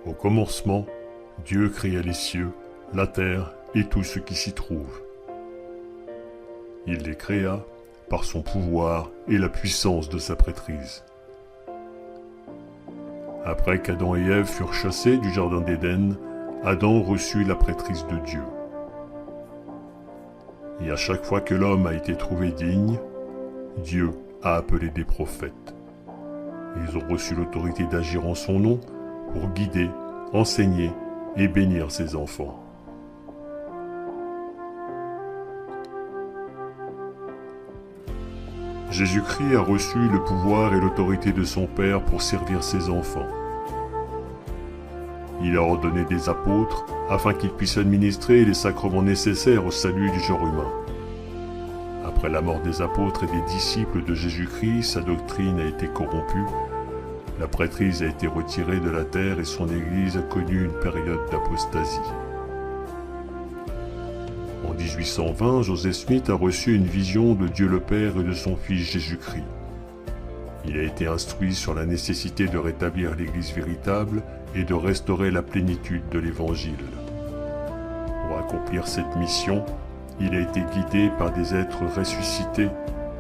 Au commencement, Dieu créa les cieux, la terre et tout ce qui s'y trouve. Il les créa par son pouvoir et la puissance de sa prêtrise. Après qu'Adam et Ève furent chassés du jardin d'Éden, Adam reçut la prêtrise de Dieu. Et à chaque fois que l'homme a été trouvé digne, Dieu a appelé des prophètes. Ils ont reçu l'autorité d'agir en son nom pour guider, enseigner et bénir ses enfants. Jésus-Christ a reçu le pouvoir et l'autorité de son Père pour servir ses enfants. Il a ordonné des apôtres afin qu'ils puissent administrer les sacrements nécessaires au salut du genre humain. Après la mort des apôtres et des disciples de Jésus-Christ, sa doctrine a été corrompue, la prêtrise a été retirée de la terre et son Église a connu une période d'apostasie. En 1820, Joseph Smith a reçu une vision de Dieu le Père et de son Fils Jésus-Christ. Il a été instruit sur la nécessité de rétablir l'Église véritable et de restaurer la plénitude de l'Évangile. Pour accomplir cette mission, il a été guidé par des êtres ressuscités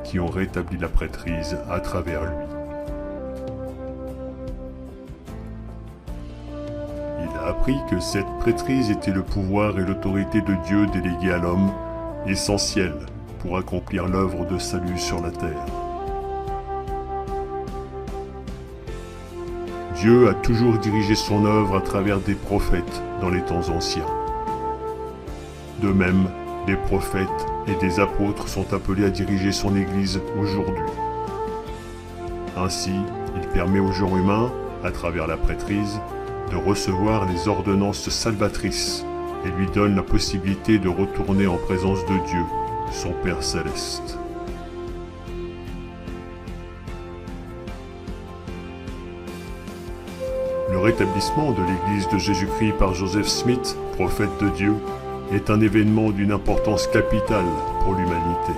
qui ont rétabli la prêtrise à travers lui. Il a appris que cette prêtrise était le pouvoir et l'autorité de Dieu délégués à l'homme, essentiels pour accomplir l'œuvre de salut sur la terre. Dieu a toujours dirigé son œuvre à travers des prophètes dans les temps anciens. De même, des prophètes et des apôtres sont appelés à diriger son Église aujourd'hui. Ainsi, il permet au genre humain, à travers la prêtrise, de recevoir les ordonnances salvatrices et lui donne la possibilité de retourner en présence de Dieu, son Père céleste. Le rétablissement de l'Église de Jésus-Christ par Joseph Smith, prophète de Dieu, est un événement d'une importance capitale pour l'humanité.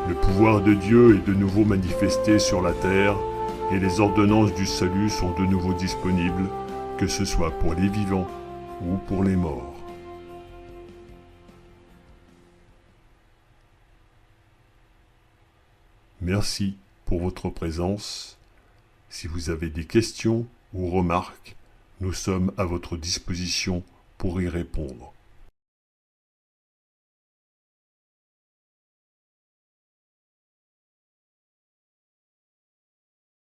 Le pouvoir de Dieu est de nouveau manifesté sur la terre et les ordonnances du salut sont de nouveau disponibles, que ce soit pour les vivants ou pour les morts. Merci pour votre présence. Si vous avez des questions ou remarques, nous sommes à votre disposition pour y répondre.